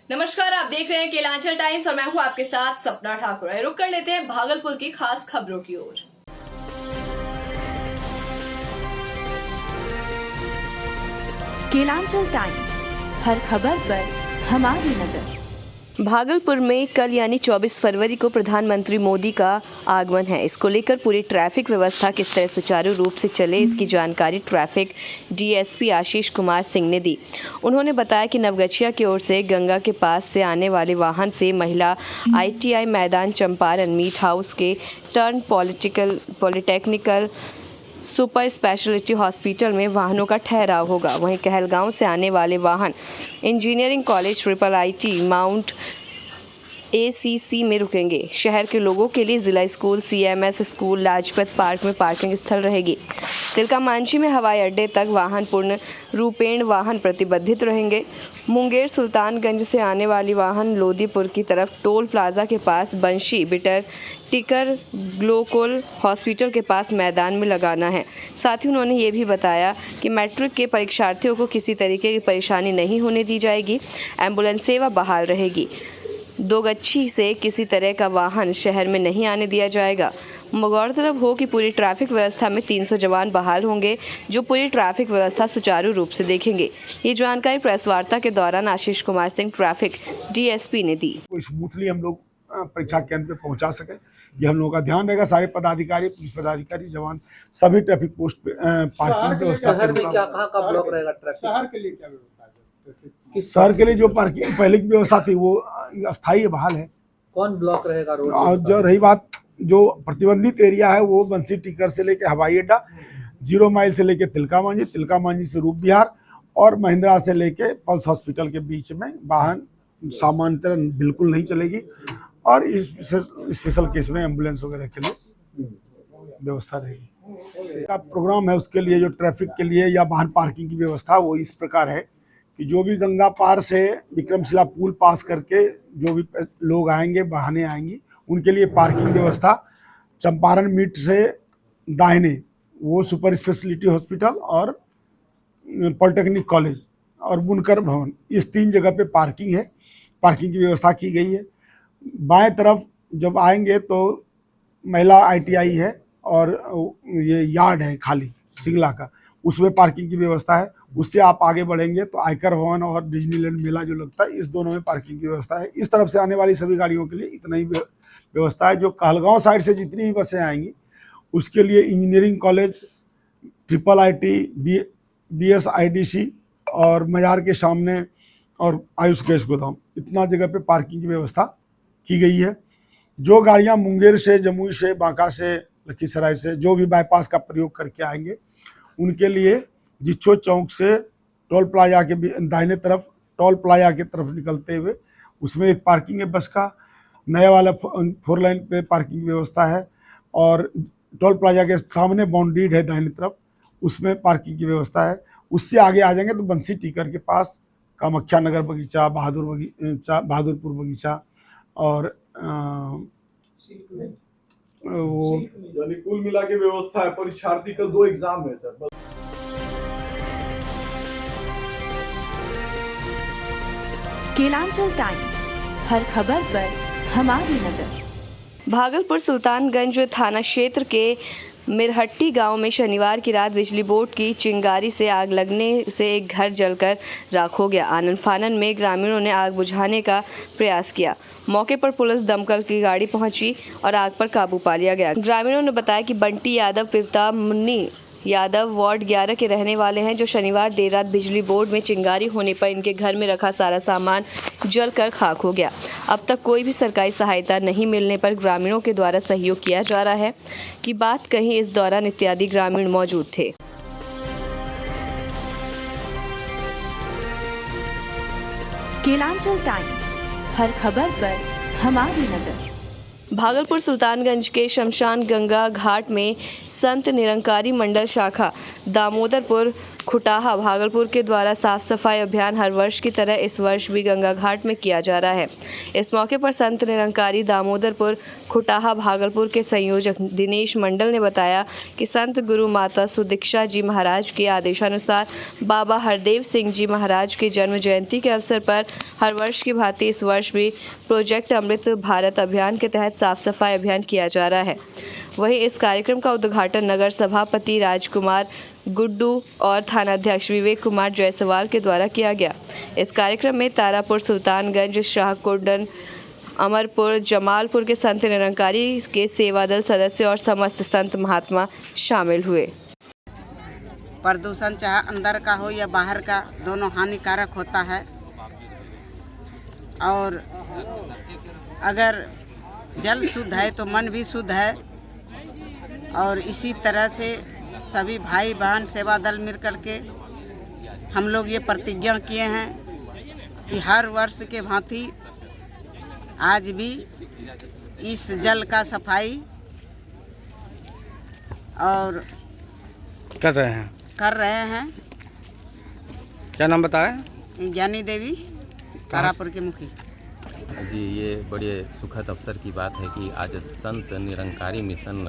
नमस्कार, आप देख रहे हैं केलांचल टाइम्स और मैं हूं आपके साथ सपना ठाकुर। रुक कर लेते हैं भागलपुर की खास खबरों की ओर। केलांचल टाइम्स, हर खबर पर हमारी नजर। भागलपुर में कल यानी 24 फरवरी को प्रधानमंत्री मोदी का आगमन है। इसको लेकर पूरी ट्रैफिक व्यवस्था किस तरह सुचारू रूप से चले, इसकी जानकारी ट्रैफिक डीएसपी आशीष कुमार सिंह ने दी। उन्होंने बताया कि नवगछिया की ओर से गंगा के पास से आने वाले वाहन से महिला ITI मैदान, चंपारण मीट हाउस के turn polytechnical super speciality hospital में वाहनों का ठहराव होगा। वहीं कहलगांव से आने वाले वाहन engineering college, IIIT, mount ACC में रुकेंगे। शहर के लोगों के लिए जिला school, CMS school, Lajpat park में पार्किंग स्थल रहेगी। तिलकामांझी में हवाई अड्डे तक वाहन पूर्ण रूपेण वाहन प्रतिबंधित रहेंगे। मुंगेर सुल्तानगंज से आने वाली वाहन लोदीपुर की तरफ टोल प्लाजा के पास, बंशी बिटर टिकर ग्लोकोल हॉस्पिटल के पास मैदान में लगाना है। साथ ही उन्होंने ये भी बताया कि मैट्रिक के परीक्षार्थियों को किसी तरीके की परेशानी नहीं होने दी जाएगी। एम्बुलेंस सेवा बहाल रहेगी। दोगच्छी से किसी तरह का वाहन शहर में नहीं आने दिया जाएगा। गौरतलब हो कि पूरी ट्रैफिक व्यवस्था में 300 जवान बहाल होंगे, जो पूरी ट्रैफिक व्यवस्था सुचारू रूप से देखेंगे। ये जानकारी प्रेस वार्ता के दौरान आशीष कुमार सिंह, ट्रैफिक DSP ने दी। स्मूथली हम लोग परीक्षा केंद्र पे पहुंचा सके, ये हम लोगों का ध्यान रहेगा। सारे पदाधिकारी, पुलिस पदाधिकारी, जवान सभी ट्रैफिक पोस्ट पे पार्किंग व्यवस्था। शहर में क्या कहाँ का ब्लॉक रहेगा ट्रैफिक? शहर के लिए क्या व्यवस्था है? शहर के लिए जो पार्किंग पहले की व्यवस्था थी वो अस्थायी बहाल है। कौन ब्लॉक रहेगा रोड? और जो रही बात, जो प्रतिबंधित एरिया है वो बंसी टिकर से लेके हवाई अड्डा, 0 माइल से लेके तिलकामांझी से रूप विहार और महिंद्रा से लेके पल्स हॉस्पिटल के बीच में वाहन सामान्यतः बिल्कुल नहीं चलेगी। और इस स्पेशल केस में एम्बुलेंस वगैरह के लिए व्यवस्था रहेगी। का प्रोग्राम है उसके लिए, जो ट्रैफिक के लिए या वाहन पार्किंग की व्यवस्था, वो इस प्रकार है कि जो भी गंगा पार से विक्रमशिला पुल पास करके जो भी लोग आएंगे, वाहनें आएंगी, उनके लिए पार्किंग व्यवस्था चंपारण मीट से दाहिने वो सुपर स्पेशलिटी हॉस्पिटल और पॉलिटेक्निक कॉलेज और बुनकर भवन, इस 3 जगह पे पार्किंग है। पार्किंग की व्यवस्था की गई है। बाएं तरफ जब आएंगे तो महिला ITI है और ये यार्ड है खाली सिंगला का, उसमें पार्किंग की व्यवस्था है। उससे आप आगे बढ़ेंगे तो आयकर भवन और डिज्नीलैंड मेला जो लगता है, इस दोनों में पार्किंग की व्यवस्था है। इस तरफ से आने वाली सभी गाड़ियों के लिए इतना ही व्यवस्था है। जो कहलगांव साइड से जितनी भी बसें आएंगी उसके लिए इंजीनियरिंग कॉलेज, IIIT, BSIDC और मजार के सामने और आयुष गैस गोदाम, इतना जगह पे पार्किंग की व्यवस्था की गई है। जो गाड़ियां मुंगेर से, जमुई से, बांका से, लखीसराय से जो भी बाईपास का प्रयोग करके आएंगे, उनके लिए जिच्छो चौक से टोल प्लाजा के दाहिने तरफ, टोल प्लाजा की तरफ निकलते हुए उसमें एक पार्किंग है बस का। नया वाला 4 लाइन पे पार्किंग व्यवस्था है और टोल प्लाजा के सामने बाउंड्रीड है दाहिने तरफ, उसमें पार्किंग की व्यवस्था है। उससे आगे आ जाएंगे तो बंसी टिकर के पास कामाख्या नगर बगीचा, बहादुरपुर बगीचा और वो यानी कुल मिला के व्यवस्था है। परीक्षार्थी का 2 एग्जाम है सर। केलांचल टाइम्स, हर खबर पर हमारी नजर। भागलपुर सुल्तानगंज थाना क्षेत्र के मिरहट्टी गांव में शनिवार की रात बिजली बोर्ड की चिंगारी से आग लगने से एक घर जलकर राख हो गया। आनन फानन में ग्रामीणों ने आग बुझाने का प्रयास किया। मौके पर पुलिस, दमकल की गाड़ी पहुंची और आग पर काबू पा लिया गया। ग्रामीणों ने बताया कि बंटी यादव पिता मुन्नी यादव वार्ड 11 के रहने वाले हैं, जो शनिवार देर रात बिजली बोर्ड में चिंगारी होने पर इनके घर में रखा सारा सामान जलकर खाक हो गया। अब तक कोई भी सरकारी सहायता नहीं मिलने पर ग्रामीणों के द्वारा सहयोग किया जा रहा है कि बात कहीं इस दौरान इत्यादि ग्रामीण मौजूद थे। केलांचल टाइम्स, हर खबर पर हमारी नजर। भागलपुर सुल्तानगंज के शमशान गंगा घाट में संत निरंकारी मंडल शाखा दामोदरपुर खुटाहा भागलपुर के द्वारा साफ सफाई अभियान हर वर्ष की तरह इस वर्ष भी गंगा घाट में किया जा रहा है। इस मौके पर संत निरंकारी दामोदरपुर खुटाहा भागलपुर के संयोजक दिनेश मंडल ने बताया कि संत गुरु माता सुदीक्षा जी महाराज के आदेशानुसार बाबा हरदेव सिंह जी महाराज की जन्म जयंती के अवसर पर हर वर्ष की भांति इस वर्ष भी प्रोजेक्ट अमृत भारत अभियान के तहत साफ सफाई अभियान किया जा रहा है। वहीं इस कार्यक्रम का उद्घाटन नगर सभापति राजकुमार गुड्डू और थानाध्यक्ष विवेक कुमार जायसवाल के द्वारा किया गया। इस कार्यक्रम में तारापुर, सुल्तानगंज, शाहकोटन, अमरपुर, जमालपुर के संत निरंकारी के सेवा दल सदस्य और समस्त संत महात्मा शामिल हुए। प्रदूषण चाहे अंदर का हो या बाहर का, दोनों हानिकारक होता है। और अगर जल शुद्ध है तो मन भी शुद्ध है। और इसी तरह से सभी भाई बहन सेवा दल मिल कर के हम लोग ये प्रतिज्ञा किए हैं कि हर वर्ष के भांति आज भी इस जल का सफाई और कर रहे हैं। क्या नाम बताएं? ज्ञानी देवी, तारापुर के मुखी जी। ये बड़े सुखद अवसर की बात है कि आज संत निरंकारी मिशन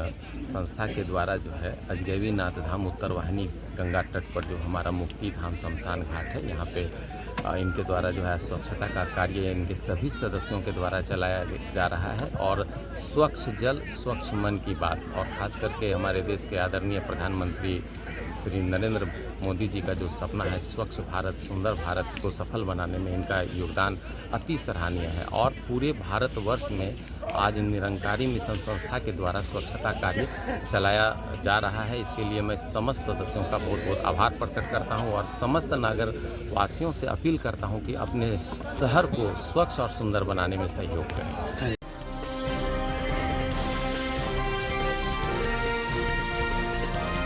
संस्था के द्वारा जो है अजगैवी नाथ धाम उत्तर वाहिनी गंगा तट पर जो हमारा मुक्ति धाम शमशान घाट है, यहाँ पे इनके द्वारा जो है स्वच्छता का कार्य इनके सभी सदस्यों के द्वारा चलाया जा रहा है। और स्वच्छ जल स्वच्छ मन की बात, और ख़ास करके हमारे देश के आदरणीय प्रधानमंत्री श्री नरेंद्र मोदी जी का जो सपना है स्वच्छ भारत सुंदर भारत को सफल बनाने में इनका योगदान अति सराहनीय है। और पूरे भारतवर्ष में आज निरंकारी मिशन संस्था के द्वारा स्वच्छता कार्य चलाया जा रहा है। इसके लिए मैं समस्त सदस्यों का बहुत बहुत आभार प्रकट करता हूं और समस्त नागर वासियों से अपील करता हूं कि अपने शहर को स्वच्छ और सुंदर बनाने में सहयोग करें।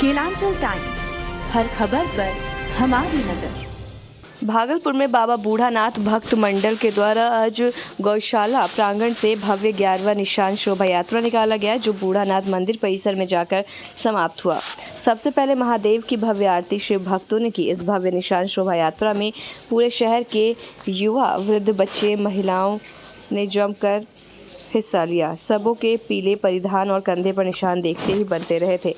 केलांचल टाइम्स, हर खबर पर हमारी नजर। भागलपुर में बाबा बूढ़ानाथ भक्त मंडल के द्वारा आज गौशाला प्रांगण से भव्य 11वां निशान शोभा यात्रा निकाला गया, जो बूढ़ानाथ मंदिर परिसर में जाकर समाप्त हुआ। सबसे पहले महादेव की भव्य आरती शिव भक्तों ने की। इस भव्य निशान शोभा यात्रा में पूरे शहर के युवा, वृद्ध, बच्चे, महिलाओं ने जमकर हिस्सा लिया। सबों के पीले परिधान और कंधे पर निशान देखते ही बनते रहे थे।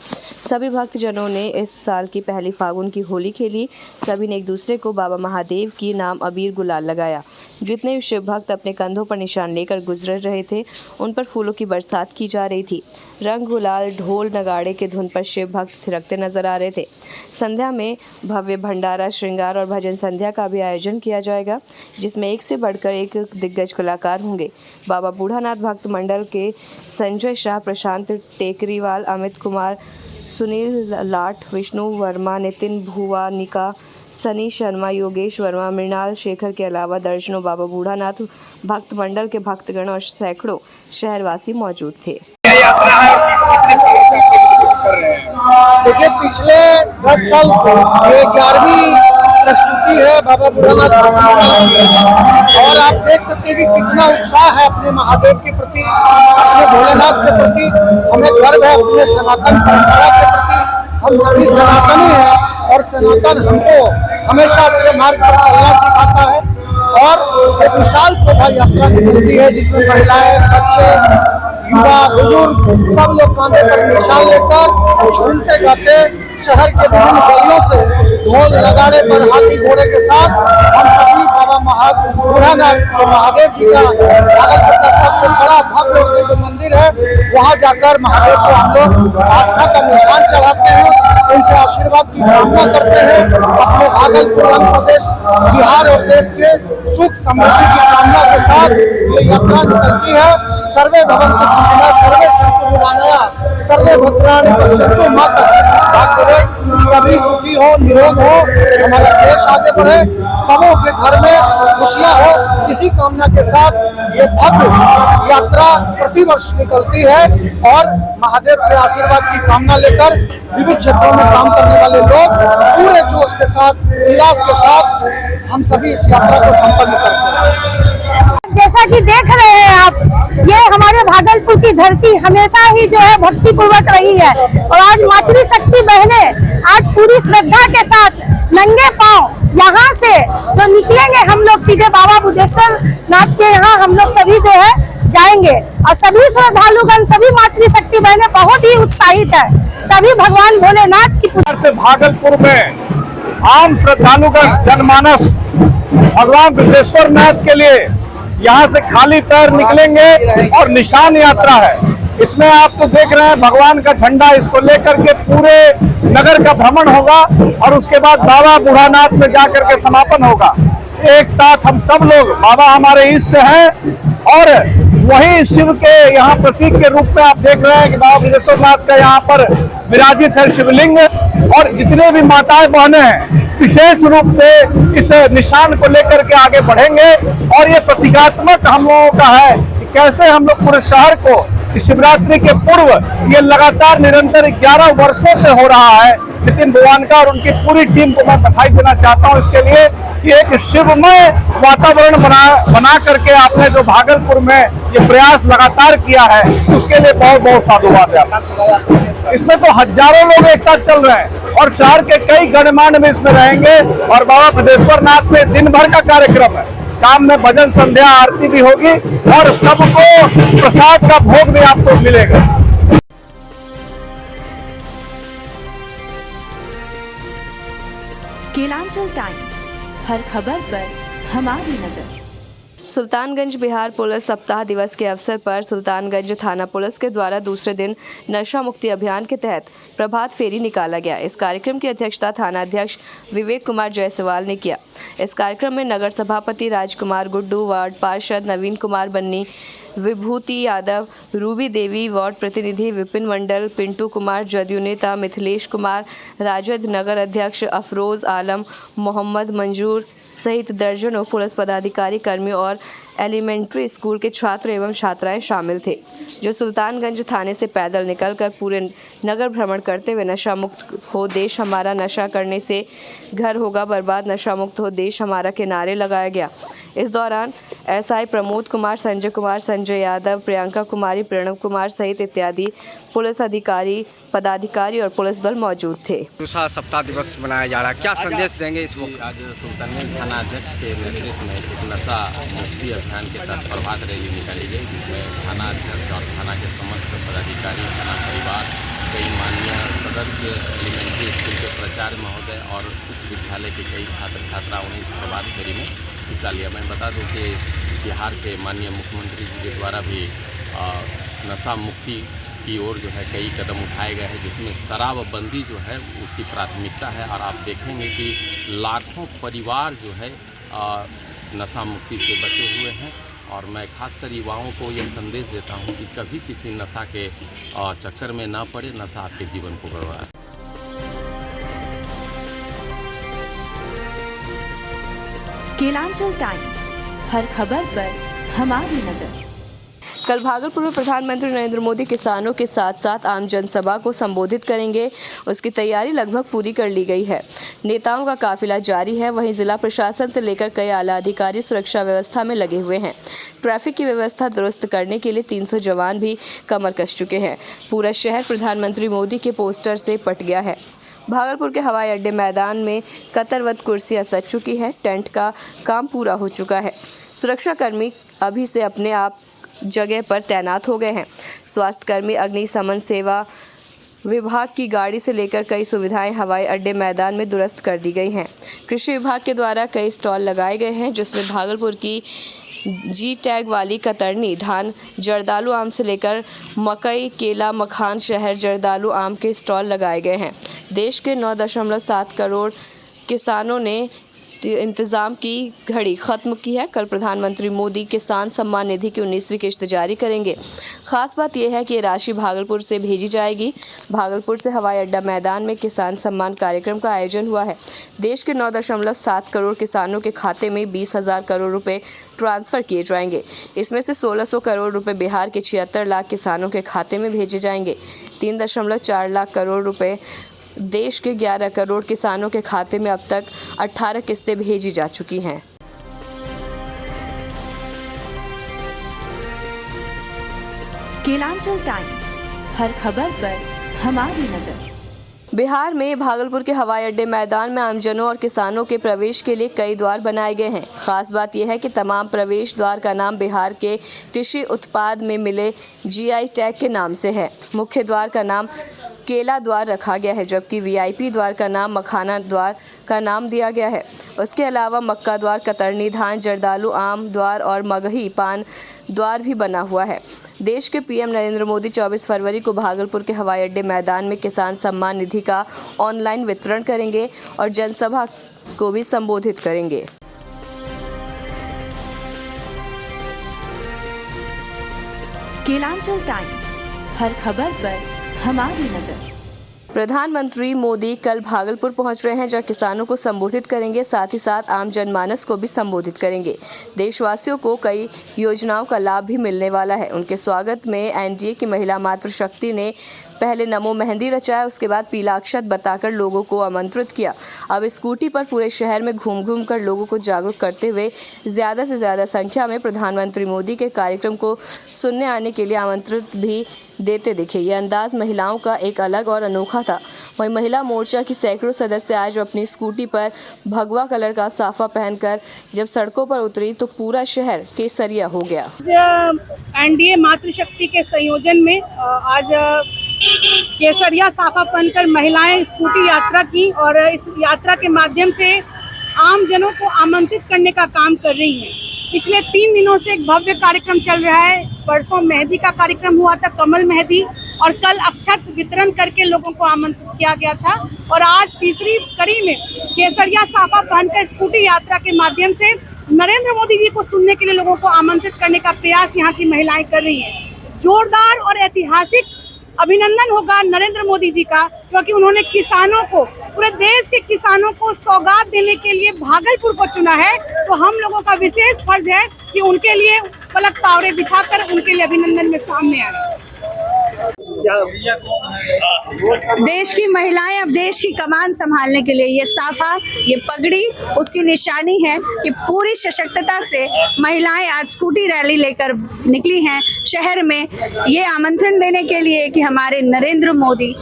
सभी भक्तजनों ने इस साल की पहली फागुन की होली खेली। सभी ने एक दूसरे को बाबा महादेव की नाम अबीर गुलाल लगाया। जितने भी शिव भक्त अपने कंधों पर निशान लेकर गुजर रहे थे, उन पर फूलों की बरसात की जा रही थी। रंग गुलाल, ढोल नगाड़े के धुन पर शिव भक्त थिरकते नजर आ रहे थे। संध्या में भव्य भंडारा, श्रृंगार और भजन संध्या का भी आयोजन किया जाएगा, जिसमें एक से बढ़कर एक दिग्गज कलाकार होंगे। बाबा बूढ़ानाथ भक्त मंडल के संजय शाह, प्रशांत टेकरीवाल, अमित कुमार, सुनील लाट, विष्णु वर्मा, नितिन भुवानिका, सनी शर्मा, योगेश वर्मा, मृणाल शेखर के अलावा दर्जनों बाबा बूढ़ानाथ भक्त मंडल के भक्तगण और सैकड़ों शहरवासी मौजूद थे। देखिए, पिछले 10 साल से ये 11वीं प्रस्तुति है बाबा बूढ़ानाथ, और आप देख सकते हैं कि कितना उत्साह है अपने महादेव के प्रति, अपने भोलेनाथ के प्रति। हमें गर्व है अपने सनातन परंपरा के प्रति। हम सभी सनातनी हैं और सनातन हमको हमेशा अच्छे मार्ग पर चलना सिखाता है। और एक विशाल शोभा यात्रा निकलती है जिसमें महिलाएं, बच्चे, युवा, बुजुर्ग सब लोग कांधे पर निशान लेकर झूमते गाते शहर के विभिन्न गलियों से ढोल नगाड़े पर हाथी घोड़े के साथ हम सभी बाबा बूढ़ानाथ महादेव जी का भागलपुर का सबसे बड़ा भव्य और दिव्य मंदिर है, वहाँ जाकर महादेव को हम लोग आस्था का निशान चढ़ाते हैं, उनसे आशीर्वाद की कामना करते हैं। अपने भागलपुर, आंध्र प्रदेश, बिहार और देश के सुख समृद्धि की कामना के साथ ये यात्रा निकलती है। सर्वे भवन्तु सुखिनः, सर्वे सन्तु निरामयाः, सर्वे भद्राणि पश्यन्तु मा कश्चित्। सभी सुखी हो, निरोग हो, हमारा देश आगे बढ़े, सबों के घर में खुशियां हो, इसी कामना के साथ ये भव्य यात्रा प्रतिवर्ष निकलती है। और महादेव से आशीर्वाद की कामना लेकर विभिन्न क्षेत्रों में काम करने वाले लोग पूरे जोश के साथ, उल्लास के साथ हम सभी इस यात्रा को संपन्न करते हैं। जैसा कि देख रहे हैं आप, ये हमारे भागलपुर की धरती हमेशा ही जो है भक्ति पूर्वक रही है, और आज मातृशक्ति बहनें आज पूरी श्रद्धा के साथ नंगे पांव यहाँ से जो निकलेंगे हम लोग सीधे बाबा बुद्धेश्वर नाथ के यहाँ हम लोग सभी जो है जाएंगे। और सभी श्रद्धालुगण, सभी मातृशक्ति बहनें बहुत ही उत्साहित है। सभी भगवान भोलेनाथ की पूजा से भागलपुर में आम श्रद्धालुगण जनमानस भगवान बुद्धेश्वर नाथ के लिए यहाँ से खाली पैर निकलेंगे और निशान यात्रा है। इसमें आप तो देख रहे हैं भगवान का झंडा, इसको लेकर के पूरे नगर का भ्रमण होगा और उसके बाद बाबा बूढ़ानाथ में जाकर के समापन होगा। एक साथ हम सब लोग, बाबा हमारे इष्ट हैं और वही शिव के यहाँ प्रतीक के रूप में आप देख रहे हैं कि बाबा बुद्धेश्वर नाथ का यहाँ पर विराजित है शिवलिंग। और जितने भी माताएं बहनें हैं विशेष रूप से इस निशान को लेकर के आगे बढ़ेंगे। और ये प्रतीकात्मक हम लोगों का है कि कैसे हम लोग पूरे शहर को शिवरात्रि के पूर्व, ये लगातार निरंतर 11 वर्षों से हो रहा है। नितिन भगवानका और उनकी पूरी टीम को मैं बधाई देना चाहता हूँ इसके लिए कि एक शिवमय वातावरण बना करके आपने जो भागलपुर में ये प्रयास लगातार किया है उसके लिए बहुत बहुत साधुवाद है। इसमें तो हजारों लोग एक साथ चल रहे हैं और शहर के कई गणमान्य में इसमें रहेंगे। और बाबा बुद्धेश्वर नाथ में दिन भर का कार्यक्रम है, शाम में भजन संध्या आरती भी होगी और सबको प्रसाद का भोग भी आपको मिलेगा। केलांचल टाइम्स, हर खबर पर हमारी नजर। सुल्तानगंज बिहार पुलिस सप्ताह दिवस के अवसर पर सुल्तानगंज थाना पुलिस के द्वारा दूसरे दिन नशा मुक्ति अभियान के तहत प्रभात फेरी निकाला गया। इस कार्यक्रम की अध्यक्षता थाना अध्यक्ष विवेक कुमार जायसवाल ने किया। इस कार्यक्रम में नगर सभापति राजकुमार गुड्डू, वार्ड पार्षद नवीन कुमार बन्नी, विभूति यादव, रूबी देवी, वार्ड प्रतिनिधि विपिन मंडल, पिंटू कुमार, जदयू नेता मिथिलेश कुमार, राजद नगर अध्यक्ष अफरोज आलम, मोहम्मद मंजूर सहित दर्जनों पुलिस पदाधिकारी, कर्मी और एलिमेंट्री स्कूल के छात्र एवं छात्राएं शामिल थे, जो सुल्तानगंज थाने से पैदल निकलकर पूरे नगर भ्रमण करते हुए नशा मुक्त हो देश हमारा, नशा करने से घर होगा बर्बाद, नशा मुक्त हो देश हमारा के नारे लगाया गया। इस दौरान एसआई प्रमोद कुमार, संजय कुमार, संजय यादव, प्रियंका कुमारी, प्रणव कुमार सहित इत्यादि पुलिस अधिकारी, पदाधिकारी और पुलिस बल मौजूद थे। दूसरा सप्ताह दिवस मनाया जा रहा है, क्या संदेश देंगे इस वक्त? आज सुल्तानगंज थाना अध्यक्ष के नेतृत्व में एक नशा मुक्ति अभियान के तहत प्रभात रैली निकाली गई, जिसमें थाना अध्यक्ष और थाना के समस्त पदाधिकारी, थाना परिवार, कई माननीय सदस्य, एलिमेंट्री स्कूल के प्राचार्य महोदय और उस विद्यालय के कई छात्र छात्राओं ने इस प्रभात फेरी में हिस्सा लिया। मैं बता दूं कि बिहार के माननीय मुख्यमंत्री जी के द्वारा भी नशा मुक्ति की ओर जो है कई कदम उठाए गए हैं, जिसमें शराबबंदी जो है उसकी प्राथमिकता है। और आप देखेंगे कि लाखों परिवार जो है नशा मुक्ति से बचे हुए हैं। और मैं खासकर युवाओं को यह संदेश देता हूं कि कभी किसी नशा के चक्कर में ना पड़े, नशा आपके जीवन को गड़बड़ाए। केलांचल टाइम्स, हर खबर पर हमारी नजर। कल भागलपुर में प्रधानमंत्री नरेंद्र मोदी किसानों के साथ साथ आम जनसभा को संबोधित करेंगे। उसकी तैयारी लगभग पूरी कर ली गई है। नेताओं का काफिला जारी है। वहीं जिला प्रशासन से लेकर कई आला अधिकारी सुरक्षा व्यवस्था में लगे हुए हैं। ट्रैफिक की व्यवस्था दुरुस्त करने के लिए 300 जवान भी कमर कस चुके हैं। पूरा शहर प्रधानमंत्री मोदी के पोस्टर से पट गया है। भागलपुर के हवाई अड्डे मैदान में कतरवत कुर्सियां सज चुकी हैं। टेंट का काम पूरा हो चुका है। सुरक्षाकर्मी अभी से अपने आप जगह पर तैनात हो गए हैं। स्वास्थ्यकर्मी, अग्निशमन सेवा विभाग की गाड़ी से लेकर कई सुविधाएं हवाई अड्डे मैदान में दुरुस्त कर दी गई हैं। कृषि विभाग के द्वारा कई स्टॉल लगाए गए हैं, जिसमें भागलपुर की जी टैग वाली कतरनी धान, जर्दालू आम से लेकर मकई, केला, मखान, शहर जर्दालू आम के स्टॉल लगाए गए हैं। देश के 9.7 करोड़ किसानों ने इंतज़ाम की घड़ी ख़त्म की है। कल प्रधानमंत्री मोदी किसान सम्मान निधि की 19वीं किश्त जारी करेंगे। ख़ास बात यह है कि ये राशि भागलपुर से भेजी जाएगी। भागलपुर से हवाई अड्डा मैदान में किसान सम्मान कार्यक्रम का आयोजन हुआ है। देश के 9.7 करोड़ किसानों के खाते में 20,000 करोड़ रुपए ट्रांसफ़र किए जाएंगे। इसमें से 1600 करोड़ रुपए बिहार के 76 लाख किसानों के खाते में भेजे जाएंगे। 3.4 लाख करोड़ रुपए देश के 11 करोड़ किसानों के खाते में अब तक 18 किस्तें भेजी जा चुकी हैं। केलांचल टाइम्स, हर खबर पर हमारी नजर। बिहार में भागलपुर के हवाई अड्डे मैदान में आमजनों और किसानों के प्रवेश के लिए कई द्वार बनाए गए हैं। खास बात यह है कि तमाम प्रवेश द्वार का नाम बिहार के कृषि उत्पाद में मिले जीआई टैग के नाम से है। मुख्य द्वार का नाम केला द्वार रखा गया है, जबकि वीआईपी द्वार का नाम मखाना द्वार का नाम दिया गया है। उसके अलावा मक्का द्वार, कतरनी धान, जर्दालू आम द्वार और मगही पान द्वार भी बना हुआ है। देश के पीएम नरेंद्र मोदी 24 फरवरी को भागलपुर के हवाई अड्डे मैदान में किसान सम्मान निधि का ऑनलाइन वितरण करेंगे और जनसभा को भी संबोधित करेंगे। केलांचल टाइम्स, हर खबर पर हमारी नजर। प्रधानमंत्री मोदी कल भागलपुर पहुंच रहे हैं, जहां किसानों को संबोधित करेंगे, साथ ही साथ आम जनमानस को भी संबोधित करेंगे। देशवासियों को कई योजनाओं का लाभ भी मिलने वाला है। उनके स्वागत में एनडीए की महिला मातृशक्ति ने पहले नमो मेहंदी रचाया, उसके बाद पीला अक्षत बताकर लोगों को आमंत्रित किया। अब स्कूटी पर पूरे शहर में घूम कर लोगों को जागरूक करते हुए ज़्यादा से ज़्यादा संख्या में प्रधानमंत्री मोदी के कार्यक्रम को सुनने आने के लिए आमंत्रित भी देते दिखे। ये अंदाज महिलाओं का एक अलग और अनोखा था। वहीं महिला मोर्चा की सैकड़ों सदस्य आज अपनी स्कूटी पर भगवा कलर का साफा पहनकर जब सड़कों पर उतरी तो पूरा शहर केसरिया हो गया। एनडीए मातृशक्ति के संयोजन में आज केसरिया साफा पहनकर महिलाएं स्कूटी यात्रा की और इस यात्रा के माध्यम से आम जनों को आमंत्रित करने का काम कर रही हैं। पिछले 3 दिनों से एक भव्य कार्यक्रम चल रहा है। परसों मेहंदी का कार्यक्रम हुआ था, कमल मेहंदी, और कल अक्षत वितरण करके लोगों को आमंत्रित किया गया था। और आज तीसरी कड़ी में केसरिया साफा पहनकर स्कूटी यात्रा के माध्यम से नरेंद्र मोदी जी को सुनने के लिए लोगों को आमंत्रित करने का प्रयास यहाँ की महिलाएं कर रही हैं। जोरदार और ऐतिहासिक अभिनंदन होगा नरेंद्र मोदी जी का, क्योंकि उन्होंने किसानों को, पूरे देश के किसानों को सौगात देने के लिए भागलपुर को चुना है। तो हम लोगों का विशेष फर्ज है कि उनके लिए पलक पावड़े बिछाकर उनके लिए अभिनंदन में सामने आए। देश की महिलाएं अब देश की कमान संभालने के लिए ये साफा, ये पगड़ी उसकी निशानी है कि पूरी सशक्तता से महिलाएं आज स्कूटी रैली लेकर निकली हैं शहर में, ये आमंत्रण देने के लिए कि हमारे नरेंद्र मोदी,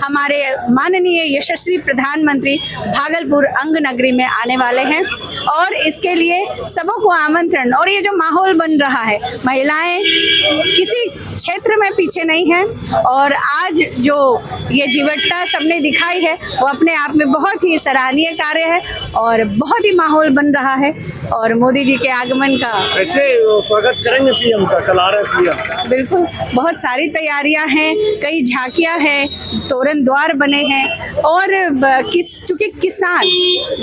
हमारे माननीय यशस्वी प्रधानमंत्री भागलपुर अंग नगरी में आने वाले हैं। और इसके लिए सबों को आमंत्रण। और ये जो माहौल बन रहा है, महिलाएं किसी क्षेत्र में पीछे नहीं हैं और आज जो ये जीवटता सबने दिखाई है वो अपने आप में बहुत ही सराहनीय कार्य है और बहुत ही माहौल बन रहा है। और मोदी जी के आगमन का ऐसे स्वागत करेंगे पीएम का, कल आ रहे पीएम। बिल्कुल, बहुत सारी तैयारियां हैं, कई झांकियां हैं, तोरण द्वार बने हैं। और चूंकि किसान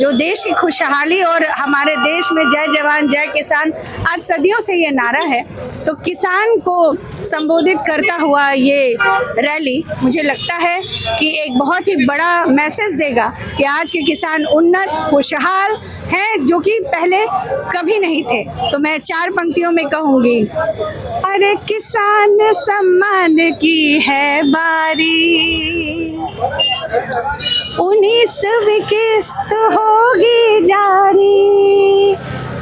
जो देश की खुशहाली और हमारे देश में जय जवान जय किसान आज सदियों से ये नारा है, तो किसान को संबोधित करता हुआ ये रैली मुझे लगता है कि एक बहुत ही बड़ा मैसेज देगा कि आज के किसान उन्नत, खुशहाल हैं, जो कि पहले कभी नहीं थे। तो मैं 4 पंक्तियों में कहूँगी, अरे किसान सम्मान की है बारी, 19वीं किस्त होगी जारी,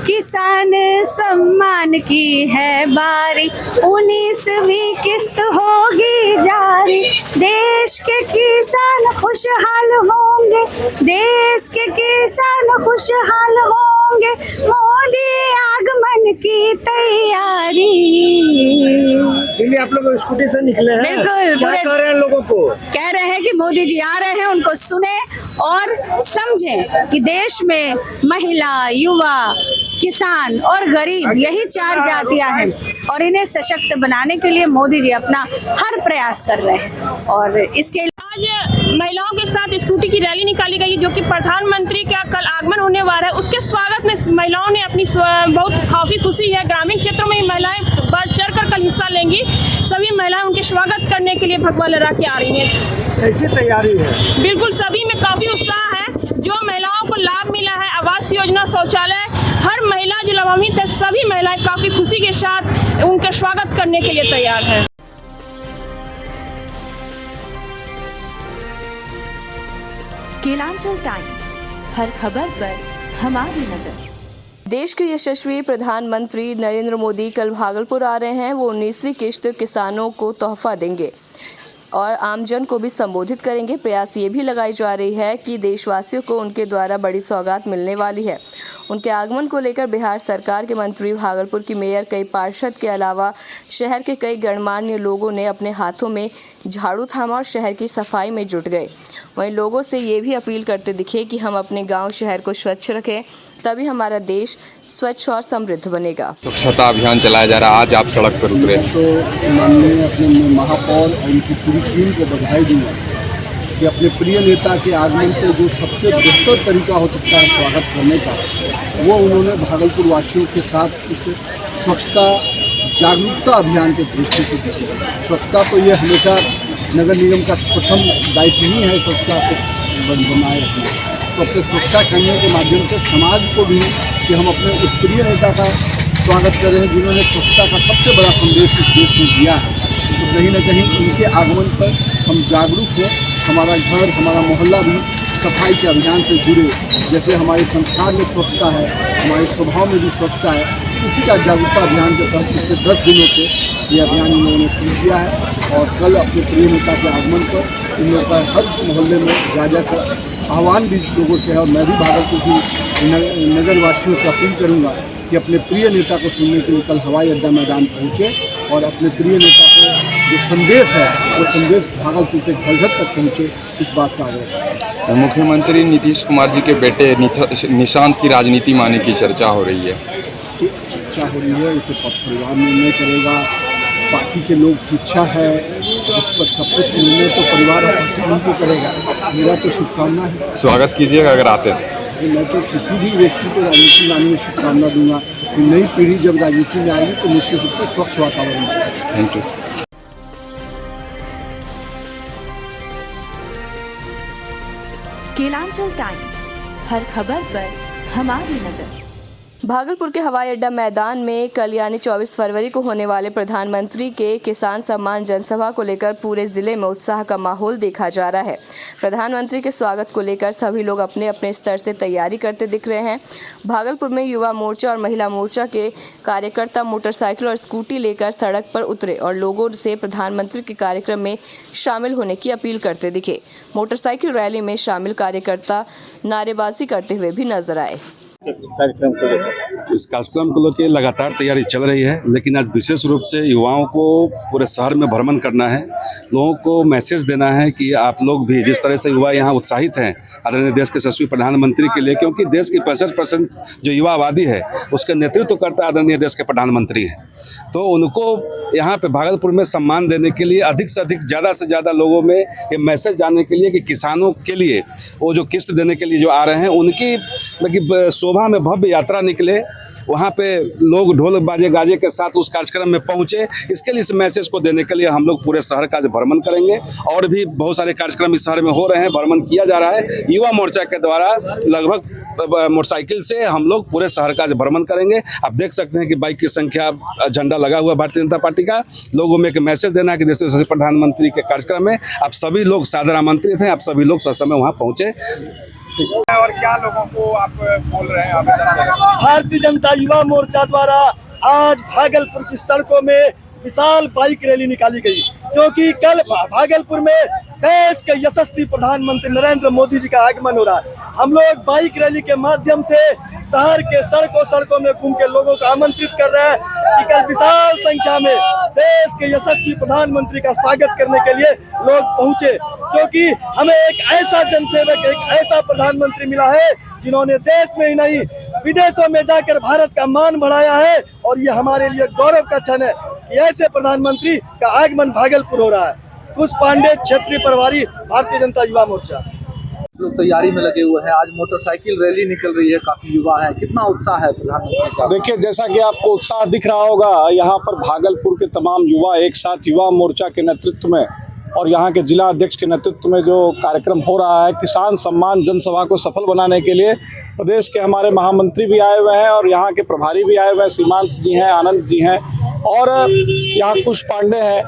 किसान सम्मान की है बारी, 19वीं किस्त होगी जारी, देश के किसान खुशहाल होंगे, देश के किसान खुशहाल होंगे, मोदी आगमन की तैयारी। इसलिए आप लोग स्कूटी से निकले हैं। बिल्कुल, क्या कह रहे हैं लोगों को? कह रहे हैं कि मोदी जी आ रहे हैं, उनको सुने और समझें कि देश में महिला, युवा, किसान और गरीब, यही 4 जातियां हैं और इन्हें सशक्त बनाने के लिए मोदी जी अपना हर प्रयास कर रहे हैं। और इसके आज महिलाओं के साथ स्कूटी की रैली निकाली गई, जो कि प्रधानमंत्री का कल आगमन होने वाला है, उसके स्वागत में महिलाओं ने अपनी बहुत काफ़ी खुशी है। ग्रामीण क्षेत्रों में महिलाएं बढ़ चढ़ कर कल हिस्सा लेंगी। सभी महिलाएं उनके स्वागत करने के लिए भगवा लहरा के आ रही हैं। कैसी तैयारी है? बिल्कुल, सभी में काफ़ी उत्साह है। जो महिलाओं को लाभ मिला है, आवास योजना, शौचालय, हर महिला जो लाभान्वित है, सभी महिलाएं काफ़ी खुशी के साथ उनका स्वागत करने के लिए तैयार है। केलांचल टाइम्स, हर खबर पर हमारी नजर। देश के यशस्वी प्रधानमंत्री नरेंद्र मोदी कल भागलपुर आ रहे हैं। वो 19वीं किश्त किसानों को तोहफा देंगे। और आमजन को भी संबोधित करेंगे। प्रयास ये भी लगाई जा रही है कि देशवासियों को उनके द्वारा बड़ी सौगात मिलने वाली है। उनके आगमन को लेकर बिहार सरकार के मंत्री, भागलपुर की मेयर, कई पार्षद के अलावा शहर के कई गणमान्य लोगों ने अपने हाथों में झाड़ू थामा और शहर की सफाई में जुट गए। वहीं लोगों से ये भी अपील करते दिखे कि हम अपने गांव शहर को स्वच्छ रखें, तभी हमारा देश स्वच्छ और समृद्ध बनेगा। स्वच्छता अभियान चलाया जा रहा है, आज आप सड़क पर उतरे। तो माननीय अपने महापौर और उनकी पूरी टीम को बधाई दूंगा कि अपने प्रिय नेता के आगमन से जो सबसे बेहतर तरीका हो सकता है स्वागत करने का, वो उन्होंने भागलपुर वासियों के साथ इस स्वच्छता जागरूकता अभियान के दृष्टि से की। स्वच्छता तो ये हमेशा नगर निगम का प्रथम दायित्व नहीं है, स्वच्छता को बनाए रखना। तो अपने सुरक्षा करने के माध्यम से समाज को भी कि हम अपने उस प्रिय नेता का स्वागत कर रहे हैं जिन्होंने स्वच्छता का सबसे बड़ा संदेश इस देश में दिया है। तो कहीं न कहीं उनके आगमन पर हम जागरूक हैं, हमारा घर, हमारा मोहल्ला भी सफाई के अभियान से जुड़े। जैसे हमारे संस्कार में स्वच्छता है, हमारे स्वभाव में भी स्वच्छता है, उसी का जागरूकता अभियान के तहत पिछले 10 दिनों से ये अभियान इन्होंने शुरू किया है। और कल अपने प्रिय नेता के आगमन पर इन लोगों का हर मोहल्ले में जा जाकर आह्वान भी लोगों से है। और मैं भी भागलपुर की नगर वासियों से अपील करूँगा कि अपने प्रिय नेता को सुनने के लिए कल हवाई अड्डा मैदान पहुँचे और अपने प्रिय नेता को जो संदेश है वो संदेश भागलपुर के घर घर तक पहुँचे, इस बात का आग्रह है। मुख्यमंत्री नीतीश कुमार जी के बेटे निशांत की राजनीति में आने की चर्चा हो रही है। चर्चा हो रही है, तो परिवार निर्णय करेगा, पार्टी के लोग की इच्छा है, उस पर सब कुछ निर्णय तो परिवार को करेगा। मेरा तो शुभकामना है। स्वागत कीजिएगा अगर आते थे। मैं तो किसी भी व्यक्ति को राजनीति में आने में शुभकामना दूंगा। नई पीढ़ी जब राजनीति में आएगी तो निश्चित रूप से स्वच्छ वातावरण मिलेगा। Thank you. केलांचल टाइम्स, हर खबर पर हमारी नजर। भागलपुर के हवाई अड्डा मैदान में कल यानी 24 फरवरी को होने वाले प्रधानमंत्री के किसान सम्मान जनसभा को लेकर पूरे जिले में उत्साह का माहौल देखा जा रहा है। प्रधानमंत्री के स्वागत को लेकर सभी लोग अपने अपने स्तर से तैयारी करते दिख रहे हैं। भागलपुर में युवा मोर्चा और महिला मोर्चा के कार्यकर्ता मोटरसाइकिल और स्कूटी लेकर सड़क पर उतरे और लोगों से प्रधानमंत्री के कार्यक्रम में शामिल होने की अपील करते दिखे। मोटरसाइकिल रैली में शामिल कार्यकर्ता नारेबाजी करते हुए भी नजर आए। इस कार्यक्रम को लेकर लगातार तैयारी चल रही है, लेकिन आज विशेष रूप से युवाओं को पूरे शहर में भ्रमण करना है, लोगों को मैसेज देना है कि आप लोग भी जिस तरह से युवा यहाँ उत्साहित हैं आदरणीय देश के यशस्वी प्रधानमंत्री के लिए, क्योंकि देश की 65% जो युवा आबादी है उसका नेतृत्व करता आदरणीय देश के प्रधानमंत्री हैं। तो उनको यहाँ पे भागलपुर में सम्मान देने के लिए अधिक से अधिक ज़्यादा से ज़्यादा लोगों में ये मैसेज जाने के लिए कि किसानों के लिए वो जो किस्त देने के लिए जो आ रहे हैं उनकी मतलब शोभा में भव्य यात्रा निकले, वहाँ पे लोग ढोल बाजे गाजे के साथ उस कार्यक्रम में पहुँचे। इसके लिए इस मैसेज को देने के लिए हम लोग पूरे शहर का भ्रमण करेंगे और भी बहुत सारे कार्यक्रम इस शहर में हो रहे हैं, भ्रमण किया जा रहा है। युवा मोर्चा के द्वारा लगभग मोटरसाइकिल से हम लोग पूरे शहर का भ्रमण करेंगे। आप देख सकते हैं कि बाइक की संख्या, झंडा लगा हुआ भारतीय जनता पार्टी का। लोगों में एक मैसेज देना है कि देश के प्रधानमंत्री के कार्यक्रम में आप सभी लोग सादर आमंत्रित हैं, आप सभी लोग ससमय वहाँ पहुँचे। और क्या लोगों को आप बोल रहे हैं? भारतीय जनता युवा मोर्चा द्वारा आज भागलपुर की सड़कों में विशाल बाइक रैली निकाली गई, क्योंकि कल भागलपुर में देश के यशस्वी प्रधानमंत्री नरेंद्र मोदी जी का आगमन हो रहा है। हम लोग बाइक रैली के माध्यम से शहर के सड़कों में घूम के लोगों को आमंत्रित कर रहे हैं कि कल विशाल संख्या में देश के यशस्वी प्रधानमंत्री का स्वागत करने के लिए लोग पहुंचे, क्योंकि हमें एक ऐसा जनसेवक, एक ऐसा प्रधानमंत्री मिला है जिन्होंने देश में ही नहीं विदेशों में जाकर भारत का मान बढ़ाया है। और ये हमारे लिए गौरव का क्षण है कि ऐसे प्रधानमंत्री का आगमन भागलपुर हो रहा है। कुश पांडे, क्षेत्रीय प्रभारी, भारतीय जनता युवा मोर्चा। लोग तैयारी में लगे हुए हैं। आज मोटरसाइकिल रैली निकल रही है, काफी युवा है। कितना उत्साह है प्रधानमंत्री का? देखिए, जैसा कि आपको उत्साह दिख रहा होगा, यहाँ पर भागलपुर के तमाम युवा एक साथ युवा मोर्चा के नेतृत्व में और यहाँ के जिला अध्यक्ष के नेतृत्व में जो कार्यक्रम हो रहा है, किसान सम्मान जनसभा को सफल बनाने के लिए प्रदेश के हमारे महामंत्री भी आए हुए हैं और यहाँ के प्रभारी भी आए हुए हैं। सीमांत जी हैं, आनंद जी हैं और यहाँ कुश पांडे हैं।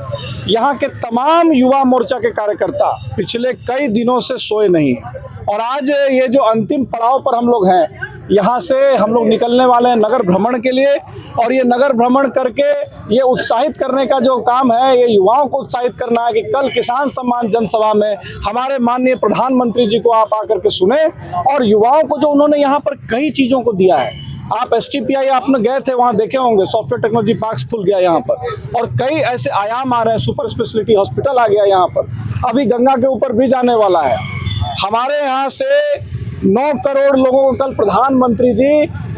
यहाँ के तमाम युवा मोर्चा के कार्यकर्ता पिछले कई दिनों से सोए नहीं हैं और आज ये जो अंतिम पड़ाव पर हम लोग हैं, यहाँ से हम लोग निकलने वाले हैं नगर भ्रमण के लिए, और ये नगर भ्रमण करके ये उत्साहित करने का जो काम है, ये युवाओं को उत्साहित करना है कि कल किसान सम्मान जनसभा में हमारे माननीय प्रधानमंत्री जी को आप आकर के सुने, और युवाओं को जो उन्होंने यहाँ पर कई चीज़ों को दिया है। आप STPI आपने गए थे, वहाँ देखे होंगे सॉफ्टवेयर टेक्नोलॉजी पार्क्स खुल गया यहाँ पर, और कई ऐसे आयाम आ रहे हैं, सुपर स्पेशलिटी हॉस्पिटल आ गया यहाँ पर, अभी गंगा के ऊपर ब्रिज आने वाला है। हमारे यहाँ से 9 करोड़ लोगों को कल प्रधानमंत्री जी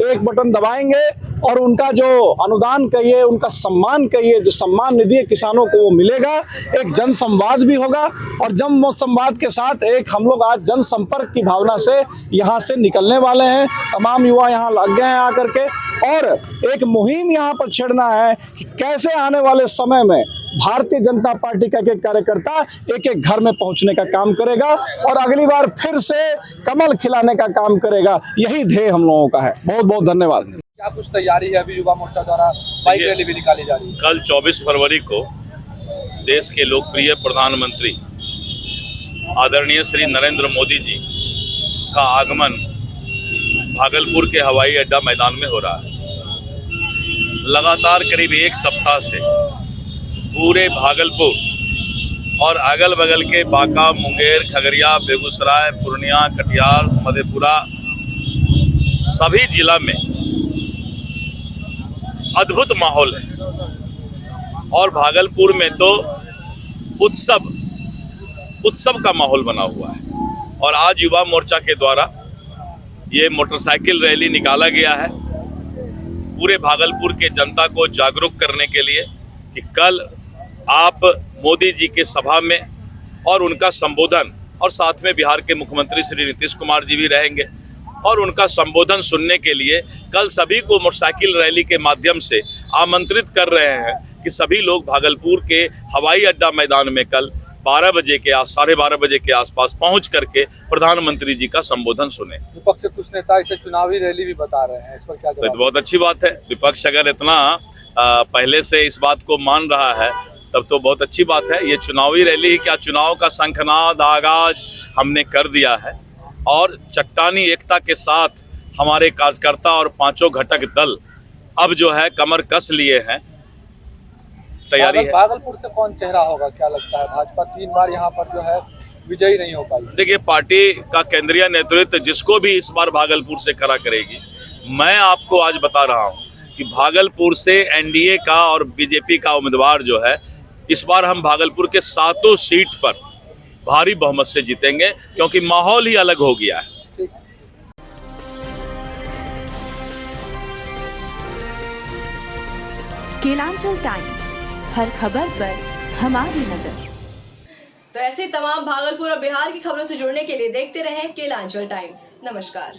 एक बटन दबाएंगे, और उनका जो अनुदान कहिए, उनका सम्मान कहिए, जो सम्मान निधि किसानों को वो मिलेगा। एक जन संवाद भी होगा, और जन संवाद के साथ एक हम लोग आज जन संपर्क की भावना से यहाँ से निकलने वाले हैं। तमाम युवा यहाँ लग गए हैं आकर के, और एक मुहिम यहाँ पर छेड़ना है कि कैसे आने वाले समय में भारतीय जनता पार्टी का एक कार्यकर्ता एक एक घर में पहुंचने का काम करेगा, और अगली बार फिर से कमल खिलाने का काम करेगा। यही ध्येय हम लोगों का है। बहुत बहुत धन्यवाद। क्या कुछ तैयारी है? अभी युवा मोर्चा द्वारा बाइक रैली भी निकाली जा रही है। कल 24 फरवरी को देश के लोकप्रिय प्रधानमंत्री आदरणीय श्री नरेंद्र मोदी जी का आगमन भागलपुर के हवाई अड्डा मैदान में हो रहा है। लगातार करीब 1 सप्ताह से पूरे भागलपुर और अगल बगल के बांका, मुंगेर, खगड़िया, बेगूसराय, पूर्णिया, कटिहार, मधेपुरा सभी जिला में अद्भुत माहौल है, और भागलपुर में तो उत्सव का माहौल बना हुआ है। और आज युवा मोर्चा के द्वारा ये मोटरसाइकिल रैली निकाला गया है पूरे भागलपुर के जनता को जागरूक करने के लिए कि कल आप मोदी जी के सभा में और उनका संबोधन, और साथ में बिहार के मुख्यमंत्री श्री नीतीश कुमार जी भी रहेंगे, और उनका संबोधन सुनने के लिए कल सभी को मोटरसाइकिल रैली के माध्यम से आमंत्रित कर रहे हैं कि सभी लोग भागलपुर के हवाई अड्डा मैदान में कल 12:30 बजे के आसपास पहुंच करके प्रधानमंत्री जी का संबोधन सुने। विपक्ष से कुछ नेता इसे चुनावी रैली भी बता रहे हैं, इस पर क्या जवाब? तो बहुत अच्छी बात है। विपक्ष अगर इतना पहले से इस बात को मान रहा है तब तो बहुत अच्छी बात है। ये चुनावी रैली ही क्या, चुनाव का शंखनाद आगाज हमने कर दिया है, और चट्टानी एकता के साथ हमारे कार्यकर्ता और 5 घटक दल अब जो है कमर कस लिए हैं। तैयारी है। भागलपुर से कौन चेहरा होगा, क्या लगता है? भाजपा 3 बार यहाँ पर जो है विजयी नहीं हो पाई। देखिए, पार्टी का केंद्रीय नेतृत्व जिसको भी इस बार भागलपुर से खड़ा करेगी, मैं आपको आज बता रहा हूँ कि भागलपुर से NDA का और BJP का उम्मीदवार जो है, इस बार हम भागलपुर के 7 सीट पर भारी बहुमत से जीतेंगे, क्योंकि माहौल ही अलग हो गया है। केलांचल टाइम्स, हर खबर पर हमारी नजर। तो ऐसे तमाम भागलपुर और बिहार की खबरों से जुड़ने के लिए देखते रहें केलांचल टाइम्स। नमस्कार।